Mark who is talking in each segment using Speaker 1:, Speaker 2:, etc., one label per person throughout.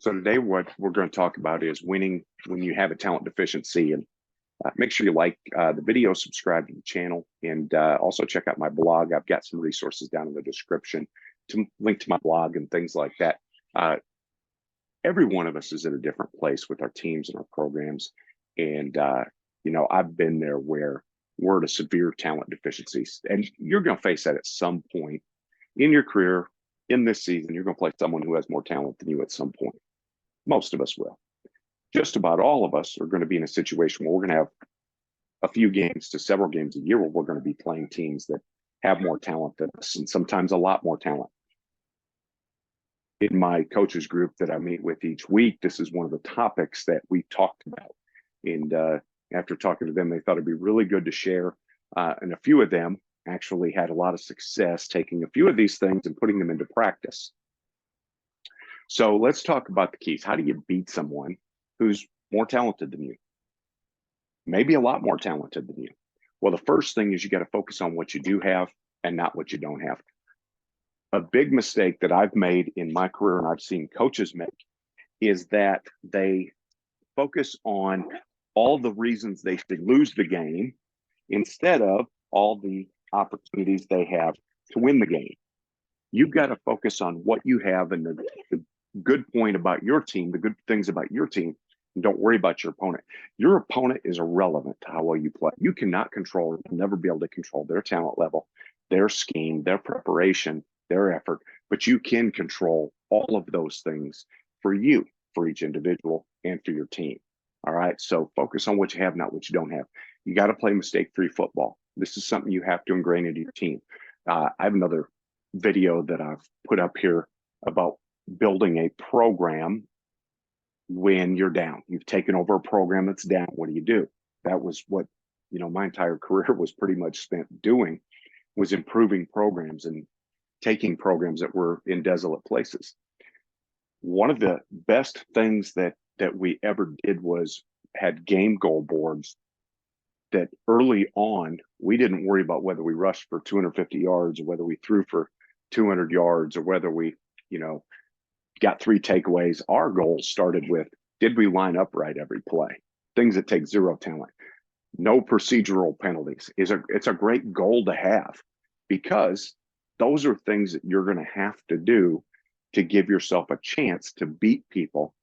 Speaker 1: So today, what we're going to talk about is winning when you have a talent deficiency. And make sure you like the video, subscribe to the channel, and also check out my blog. I've got some resources down in the description to link to my blog and things like that. Every one of us is at a different place with our teams and our programs. And, I've been there where we're at a severe talent deficiency. And you're going to face that at some point in your career. In this season, you're going to play someone who has more talent than you at some point. Most of us will. Just about all of us are going to be in a situation where we're going to have a few games to several games a year where we're going to be playing teams that have more talent than us, and sometimes a lot more talent. In my coaches group that I meet with each week, this is one of the topics that we talked about. And after talking to them, they thought it'd be really good to share. And a few of them actually had a lot of success taking a few of these things and putting them into practice. So let's talk about the keys. How do you beat someone who's more talented than you? Maybe a lot more talented than you. Well, the first thing is you got to focus on what you do have and not what you don't have. A big mistake that I've made in my career and I've seen coaches make is that they focus on all the reasons they should lose the game instead of all the opportunities they have to win the game. You've got to focus on what you have and the good point about your team, the good things about your team, and don't worry about your opponent. Your opponent is irrelevant to how well you play. You cannot control, you'll never be able to control their talent level, their scheme, their preparation, their effort, but you can control all of those things for you, for each individual, and for your team. All right, so focus on what you have, not what you don't have. You got to play mistake-free football. This is something you have to ingrain into your team. I have another video that I've put up here about building a program when you're down. You've taken over a program that's down. What do? That was what, my entire career was pretty much spent doing, was improving programs and taking programs that were in desolate places. One of the best things that we ever did was had game goal boards that early on, we didn't worry about whether we rushed for 250 yards or whether we threw for 200 yards or whether we, got 3 takeaways. Our goals started with, did we line up right every play? Things that take zero talent. No procedural penalties. It's a great goal to have, because those are things that you're going to have to do to give yourself a chance to beat people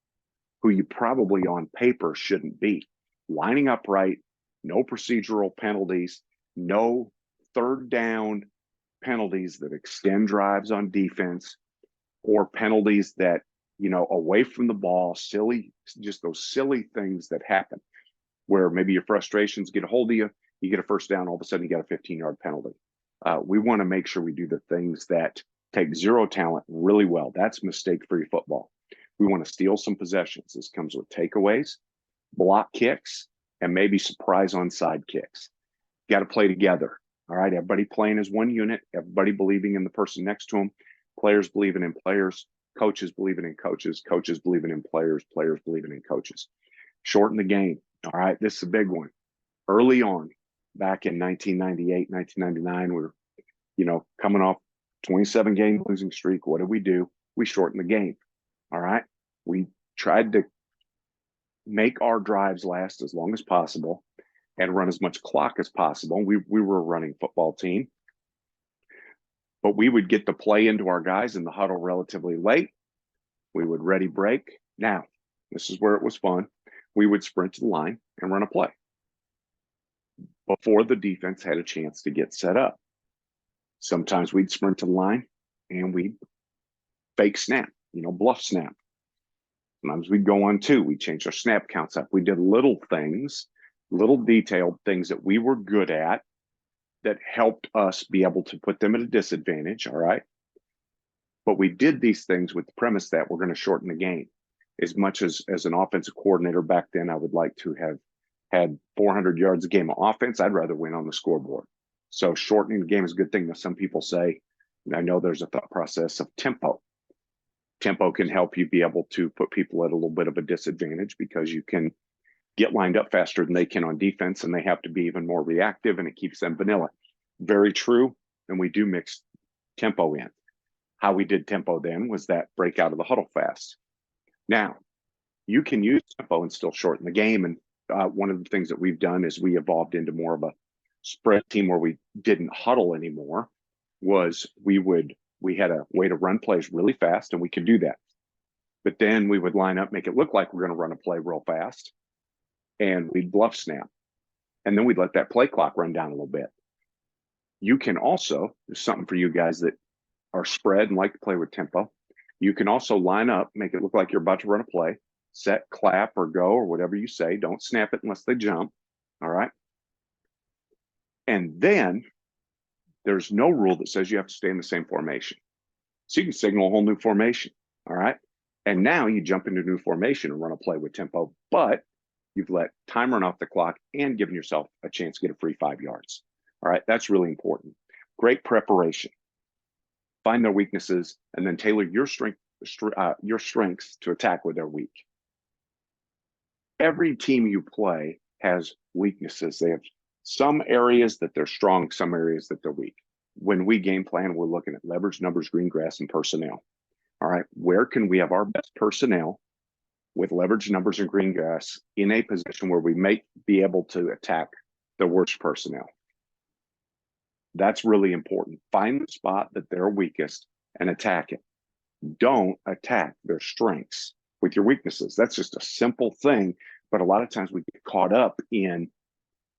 Speaker 1: who you probably on paper shouldn't beat. Lining up right, no procedural penalties, no third down penalties that extend drives on defense, or penalties that, away from the ball, just those silly things that happen where maybe your frustrations get a hold of you, you get a first down, all of a sudden you got a 15-yard penalty. We want to make sure we do the things that take zero talent really well. That's mistake-free football. We want to steal some possessions. This comes with takeaways, block kicks, and maybe surprise onside kicks. Got to play together. All right, everybody playing as one unit, everybody believing in the person next to them, players believing in players, coaches believing in coaches, coaches believing in players, players believing in coaches. Shorten the game. All right, this is a big one. Early on, back in 1998, 1999, we were, coming off 27-game losing streak. What did? We shortened the game. All right, we tried to make our drives last as long as possible and run as much clock as possible. We were a running football team, but we would get the play into our guys in the huddle relatively late. We would ready break. Now, this is where it was fun. We would sprint to the line and run a play before the defense had a chance to get set up. Sometimes we'd sprint to the line and we'd fake snap, bluff snap. Sometimes we'd go on 2. We'd change our snap counts up. We did little things, little detailed things that we were good at that helped us be able to put them at a disadvantage, all right? But we did these things with the premise that we're going to shorten the game. As much as an offensive coordinator back then, I would like to have had 400 yards a game of offense. I'd rather win on the scoreboard. So shortening the game is a good thing. Now, some people say, and I know there's a thought process of tempo. Tempo can help you be able to put people at a little bit of a disadvantage because you can get lined up faster than they can on defense, and they have to be even more reactive, and it keeps them vanilla. Very true, and we do mix tempo in. How we did tempo then was that break out of the huddle fast. Now, you can use tempo and still shorten the game. And one of the things that we've done is we evolved into more of a spread team where we didn't huddle anymore. Was we had a way to run plays really fast, and we could do that. But then we would line up, make it look like we're going to run a play real fast, and we'd bluff snap. And then we'd let that play clock run down a little bit. You can also, there's something for you guys that are spread and like to play with tempo. You can also line up, make it look like you're about to run a play, set, clap, or go, or whatever you say. Don't snap it unless they jump. All right. And then there's no rule that says you have to stay in the same formation. So you can signal a whole new formation. All right. And now you jump into a new formation and run a play with tempo, but you've let time run off the clock and given yourself a chance to get a free 5 yards. All right. That's really important. Great preparation. Find their weaknesses and then tailor your strengths to attack where they're weak. Every team you play has weaknesses. They have some areas that they're strong, some areas that they're weak. When we game plan, we're looking at leverage, numbers, green grass, and personnel. All right, where can we have our best personnel with leverage, numbers, and green grass in a position where we may be able to attack the worst personnel? That's really important. Find the spot that they're weakest and attack it. Don't attack their strengths with your weaknesses. That's just a simple thing, but a lot of times we get caught up in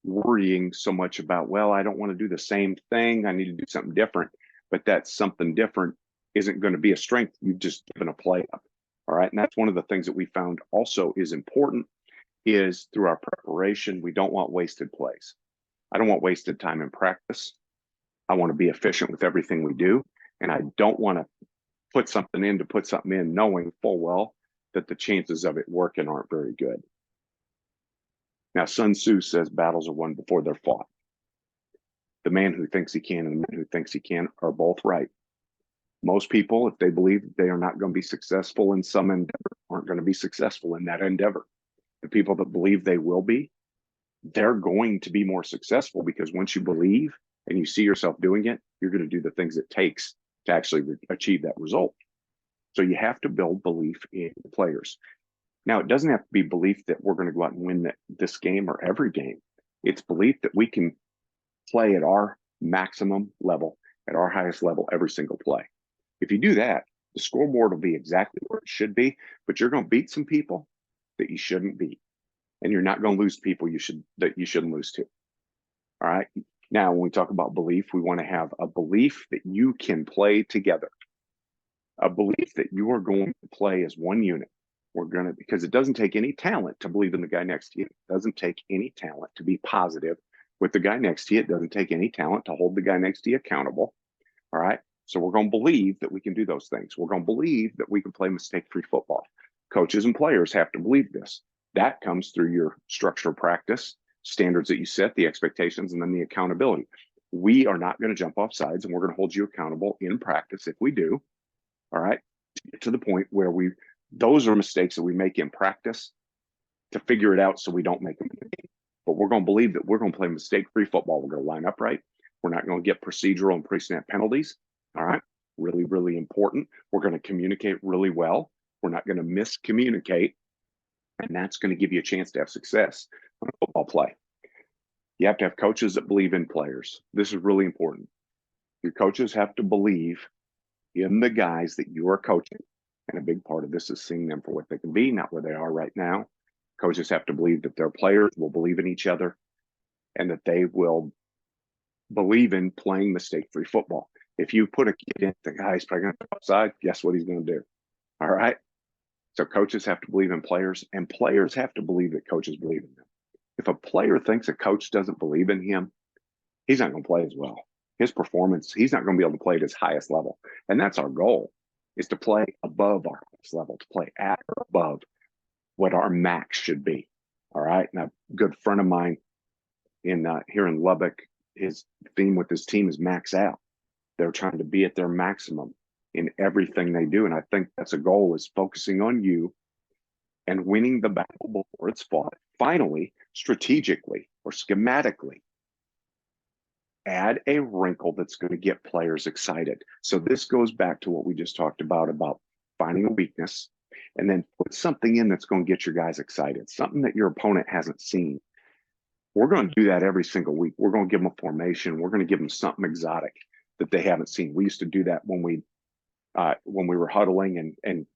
Speaker 1: worrying so much about, well, I don't want to do the same thing. I need to do something different. But that something different isn't going to be a strength. You've just given a play up. All right. And that's one of the things that we found also is important is through our preparation, we don't want wasted plays. I don't want wasted time in practice. I want to be efficient with everything we do. And I don't want to put something in to put something in knowing full well that the chances of it working aren't very good. Now, Sun Tzu says battles are won before they're fought. The man who thinks he can and the man who thinks he can are both right. Most people, if they believe they are not going to be successful in some endeavor, aren't going to be successful in that endeavor. The people that believe they will be, they're going to be more successful because once you believe and you see yourself doing it, you're going to do the things it takes to actually achieve that result. So you have to build belief in the players. Now, it doesn't have to be belief that we're going to go out and win this game or every game. It's belief that we can play at our maximum level, at our highest level, every single play. If you do that, the scoreboard will be exactly where it should be, but you're going to beat some people that you shouldn't beat. And you're not going to lose people that you shouldn't lose to. All right. Now, when we talk about belief, we want to have a belief that you can play together, a belief that you are going to play as one unit. Because it doesn't take any talent to believe in the guy next to you. It doesn't take any talent to be positive with the guy next to you. It doesn't take any talent to hold the guy next to you accountable. All right. So we're going to believe that we can do those things. We're going to believe that we can play mistake-free football. Coaches and players have to believe this. That comes through your structure of practice, standards that you set, the expectations, and then the accountability. We are not going to jump off sides, and we're going to hold you accountable in practice if we do. All right. To get to the point where those are mistakes that we make in practice to figure it out so we don't make them in the game. But we're going to believe that we're going to play mistake-free football. We're going to line up right. We're not going to get procedural and pre-snap penalties. All right. Really, really important. We're going to communicate really well. We're not going to miscommunicate. And that's going to give you a chance to have success on a football play. You have to have coaches that believe in players. This is really important. Your coaches have to believe in the guys that you are coaching. And a big part of this is seeing them for what they can be, not where they are right now. Coaches have to believe that their players will believe in each other and that they will believe in playing mistake-free football. If you put a kid in, the guy's probably going to go outside, guess what he's going to do? All right. So coaches have to believe in players, and players have to believe that coaches believe in them. If a player thinks a coach doesn't believe in him, he's not going to play as well. His performance, he's not going to be able to play at his highest level. And that's our goal, is to play above our highest level, to play at or above what our max should be. All right. Now, a good friend of mine here in Lubbock, his theme with his team is max out. They're trying to be at their maximum in everything they do. And I think that's a goal, is focusing on you and winning the battle before it's fought. Finally, strategically or schematically, add a wrinkle that's going to get players excited. So this goes back to what we just talked about finding a weakness and then put something in that's going to get your guys excited, something that your opponent hasn't seen. We're going to do that every single week. We're going to give them a formation. We're going to give them something exotic that they haven't seen. We used to do that when we were huddling and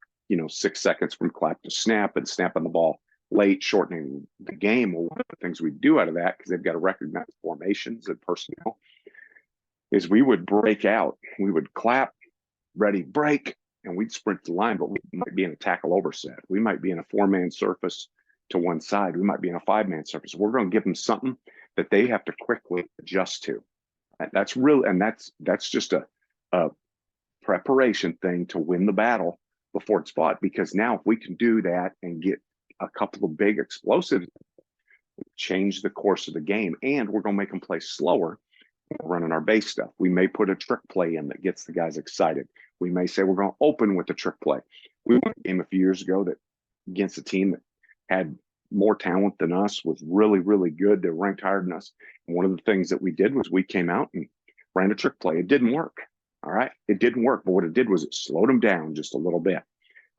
Speaker 1: 6 seconds from clap to snap and snapping the ball late, shortening the game. Well, one of the things we do out of that, because they've got to recognize formations and personnel, is we would break out. We would clap, ready, break, and we'd sprint the line, but we might be in a tackle overset. We might be in a 4-man surface to one side. We might be in a 5-man surface. We're going to give them something that they have to quickly adjust to. And that's real, and that's just a preparation thing to win the battle before it's fought. Because now, if we can do that and get a couple of big explosives, change the course of the game, and we're going to make them play slower. Running our base stuff. We may put a trick play in that gets the guys excited. We may say we're going to open with a trick play. We won a game a few years ago that against a team that had more talent than us, was really, really good. They're ranked higher than us. And one of the things that we did was we came out and ran a trick play. It didn't work. All right. It didn't work. But what it did was it slowed them down just a little bit.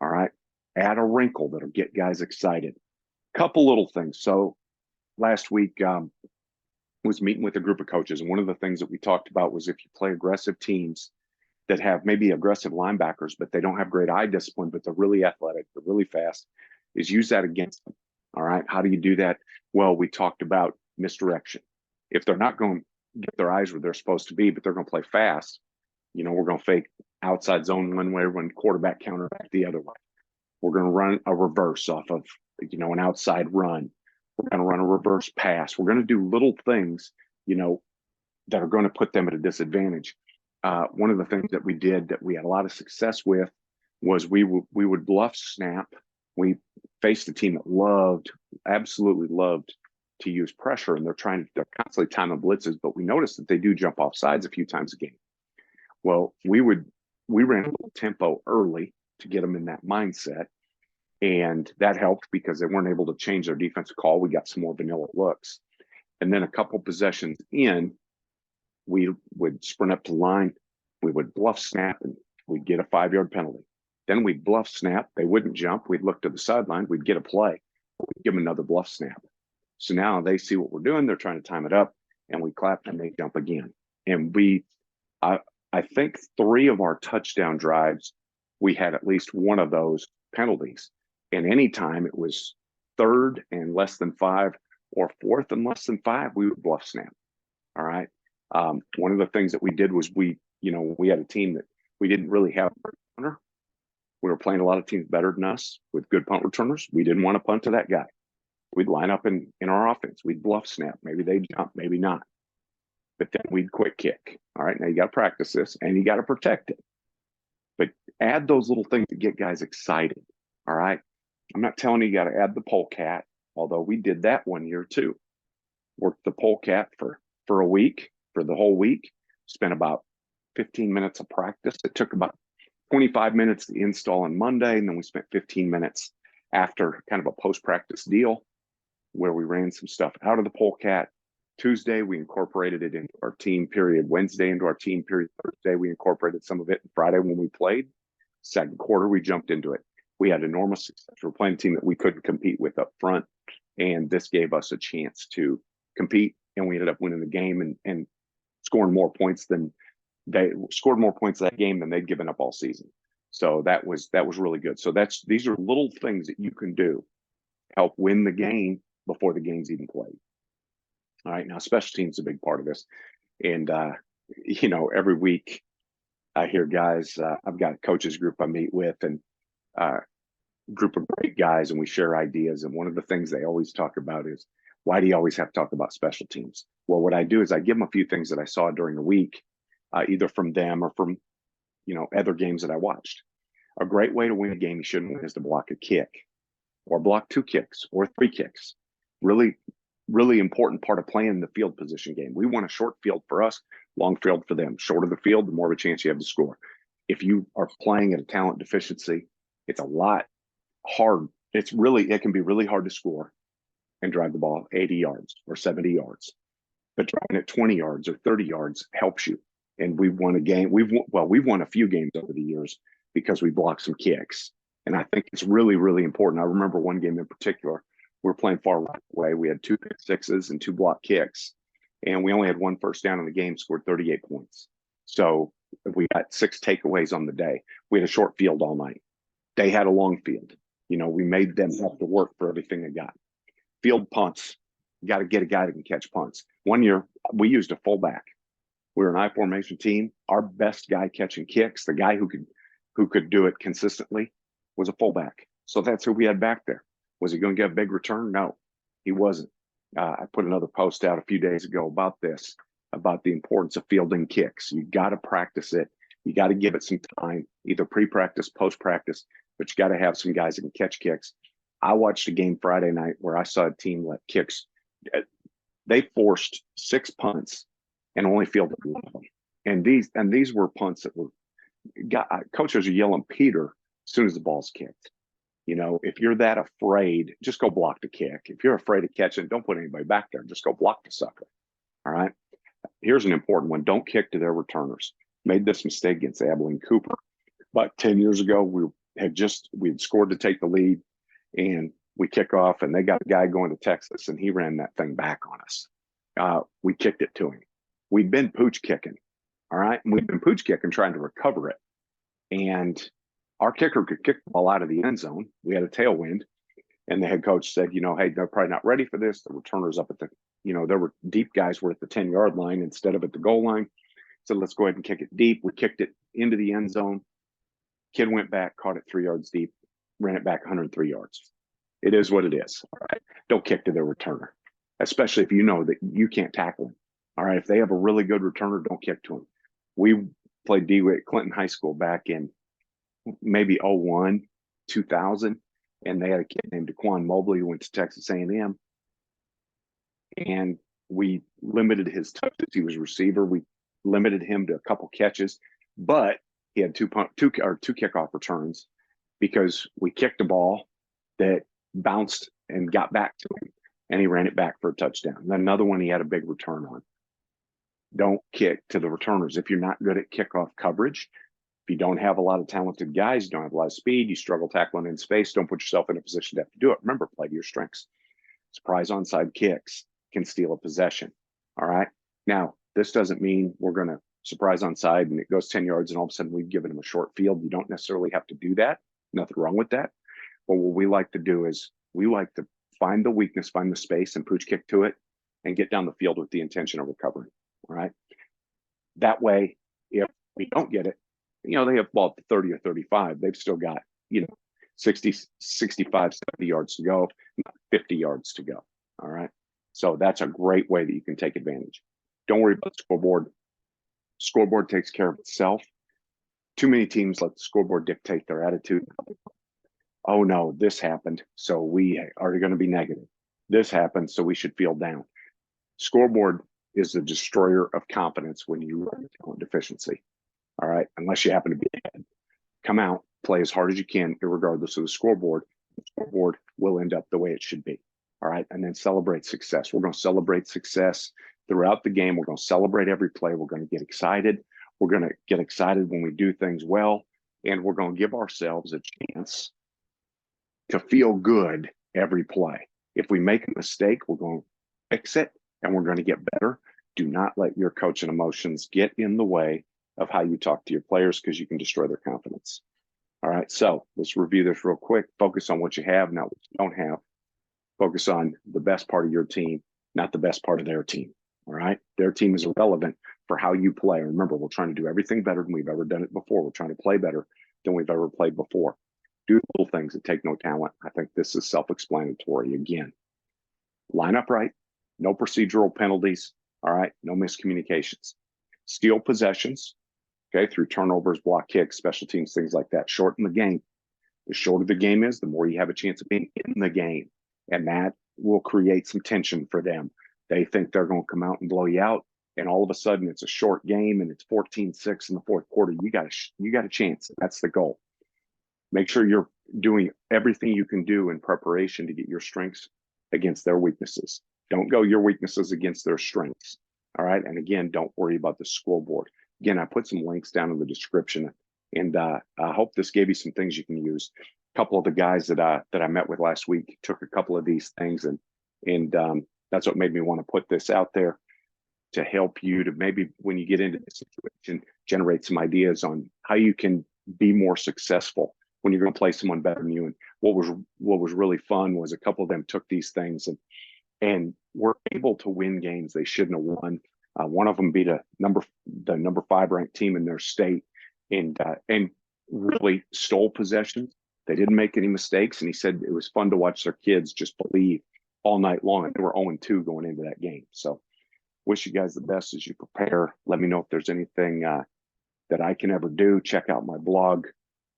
Speaker 1: All right. Add a wrinkle that'll get guys excited. Couple little things. So last week, was meeting with a group of coaches, and one of the things that we talked about was if you play aggressive teams that have maybe aggressive linebackers, but they don't have great eye discipline, but they're really athletic, they're really fast, is use that against them. All right. How do you do that? Well, we talked about misdirection. If they're not going to get their eyes where they're supposed to be, but they're going to play fast, we're going to fake outside zone one way, run quarterback counter back the other way. We're going to run a reverse off of, an outside run. We're going to run a reverse pass. We're going to do little things, that are going to put them at a disadvantage. One of the things that we did that we had a lot of success with was we would bluff snap. We faced a team that absolutely loved to use pressure, and they're constantly timing blitzes, but we noticed that they do jump off sides a few times a game. Well, we ran a little tempo early to get them in that mindset. And that helped because they weren't able to change their defensive call. We got some more vanilla looks. And then a couple possessions in, we would sprint up to line. We would bluff snap, and we'd get a 5-yard penalty. Then we'd bluff snap. They wouldn't jump. We'd look to the sideline. We'd get a play. We'd give them another bluff snap. So now they see what we're doing. They're trying to time it up, and we clap and they jump again. And I think 3 of our touchdown drives, we had at least one of those penalties. And anytime it was 3rd and less than 5 or 4th and less than 5, we would bluff snap. All right. One of the things that we did was we had a team that we didn't really have a punter. We were playing a lot of teams better than us with good punt returners. We didn't want to punt to that guy. We'd line up in our offense. We'd bluff snap. Maybe they'd jump, maybe not. But then we'd quick kick. All right. Now you got to practice this and you got to protect it. But add those little things to get guys excited. All right. I'm not telling you got to add the polecat, although we did that one year too. Worked the polecat for a week, for the whole week. Spent about 15 minutes of practice. It took about 25 minutes to install on Monday, and then we spent 15 minutes after, kind of a post-practice deal where we ran some stuff out of the polecat. Tuesday, we incorporated it into our team period. Wednesday, into our team period. Thursday, we incorporated some of it. And Friday, when we played, second quarter, we jumped into it. We had enormous success. We're playing a team that we couldn't compete with up front, and this gave us a chance to compete, and we ended up winning the game and scoring more points than they scored more points that game than they'd given up all season. So that was really good. So these are little things that you can do to help win the game before the game's even played. All right, now special teams is a big part of this, and every week I hear guys. I've got a coaches group I meet with, and group of great guys, and we share ideas. And one of the things they always talk about is, why do you always have to talk about special teams? Well, what I do is I give them a few things that I saw during the week, either from them or from other games that I watched. A great way to win a game you shouldn't win is to block a kick, or block 2 kicks or 3 kicks. Really, really important part of playing the field position game. We want a short field for us, long field for them. Shorter the field, the more of a chance you have to score. If you are playing at a talent deficiency, it's a lot hard. It can be really hard to score and drive the ball 80 yards or 70 yards. But driving it 20 yards or 30 yards helps you. And we've won a game. We've won a few games over the years because we blocked some kicks. And I think it's really, really important. I remember one game in particular, we were playing far right away. We had 2 pick-sixes and 2 block kicks, and we only had 1 first down in the game, scored 38 points. So we got 6 takeaways on the day. We had a short field all night. They had a long field. We made them have to work for everything they got. Field punts. You got to get a guy that can catch punts. One year, we used a fullback. We were an I formation team. Our best guy catching kicks, the guy who could do it consistently, was a fullback. So that's who we had back there. Was he going to get a big return? No, he wasn't. I put another post out a few days ago about this, about the importance of fielding kicks. You got to practice it. You got to give it some time, either pre-practice, post-practice, but you got to have some guys that can catch kicks. I watched a game Friday night where I saw a team let kicks. They forced 6 punts and only fielded 1. And these were punts that were coaches are yelling Peter as soon as the ball's kicked. If you're that afraid, just go block the kick. If you're afraid of catching, don't put anybody back there. Just go block the sucker. All right. Here's an important one. Don't kick to their returners. Made this mistake against Abilene Cooper. About 10 years ago, we had scored to take the lead, and we kick off, and they got a guy going to Texas, and he ran that thing back on us. We kicked it to him. We'd been pooch kicking. All right. And we've been pooch kicking, trying to recover it. And our kicker could kick the ball out of the end zone. We had a tailwind, and the head coach said, hey, they're probably not ready for this. The returners up at there were deep guys were at the 10-yard line instead of at the goal line. So let's go ahead and kick it deep. We kicked it into the end zone. Kid went back, caught it 3 yards deep, ran it back 103 yards. It is what it is. All right. Don't kick to their returner, especially if you know that you can't tackle him. All right. If they have a really good returner, don't kick to him. We played D at Clinton High School back in maybe 01, 2000, and they had a kid named Daquan Mobley who went to Texas A&M, and we limited his touches. He was a receiver. We limited him to a couple catches, but he had two kickoff returns because we kicked a ball that bounced and got back to him, and he ran it back for a touchdown. And then another one he had a big return on. Don't kick to the returners. If you're not good at kickoff coverage, if you don't have a lot of talented guys, you don't have a lot of speed, you struggle tackling in space, don't put yourself in a position to have to do it. Remember, play to your strengths. Surprise onside kicks can steal a possession. All right. Now, this doesn't mean we're going to surprise onside and it goes 10 yards and all of a sudden we've given them a short field. You don't necessarily have to do that. Nothing wrong with that. But what we like to do is we like to find the weakness, find the space, and pooch kick to it and get down the field with the intention of recovering. All right. That way, if we don't get it, they have ball at 30 or 35. They've still got, 60, 65, 70 yards to go, not 50 yards to go. All right. So that's a great way that you can take advantage. Don't worry about the scoreboard. Scoreboard takes care of itself. Too many teams let the scoreboard dictate their attitude. Oh no, this happened, so we are going to be negative. This happened, so we should feel down. Scoreboard is the destroyer of confidence when you run a talent deficiency. All right, unless you happen to be ahead. Come out, play as hard as you can, regardless of the scoreboard. The scoreboard will end up the way it should be. All right, and then celebrate success. We're going to celebrate success throughout the game. We're going to celebrate every play. We're going to get excited. We're going to get excited when we do things well, and we're going to give ourselves a chance to feel good every play. If we make a mistake, we're going to fix it, and we're going to get better. Do not let your coaching emotions get in the way of how you talk to your players, because you can destroy their confidence. All right, so let's review this real quick. Focus on what you have, not what you don't have. Focus on the best part of your team, not the best part of their team. All right, their team is irrelevant for how you play. Remember, we're trying to do everything better than we've ever done it before. We're trying to play better than we've ever played before. Do little things that take no talent. I think this is self-explanatory. Again, line up right, no procedural penalties. All right, no miscommunications. Steal possessions, okay, through turnovers, block kicks, special teams, things like that. Shorten the game. The shorter the game is, the more you have a chance of being in the game. And that will create some tension for them. They think they're going to come out and blow you out, and all of a sudden it's a short game and it's 14-6 in the fourth quarter. You got a chance. That's the goal. Make sure you're doing everything you can do in preparation to get your strengths against their weaknesses. Don't go your weaknesses against their strengths. All right. And again, don't worry about the scoreboard. Again, I put some links down in the description, and I hope this gave you some things you can use. couple of the guys that I met with last week took a couple of these things, and that's what made me want to put this out there to help you to maybe when you get into the situation, generate some ideas on how you can be more successful when you're going to play someone better than you. And what was really fun was a couple of them took these things and were able to win games they shouldn't have won. One of them beat the number 5 ranked team in their state, and really stole possessions. They didn't make any mistakes, and he said it was fun to watch their kids just believe all night long. And they were 0-2 going into that game. So, wish you guys the best as you prepare. Let me know if there's anything that I can ever do. Check out my blog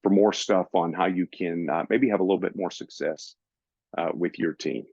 Speaker 1: for more stuff on how you can maybe have a little bit more success with your team.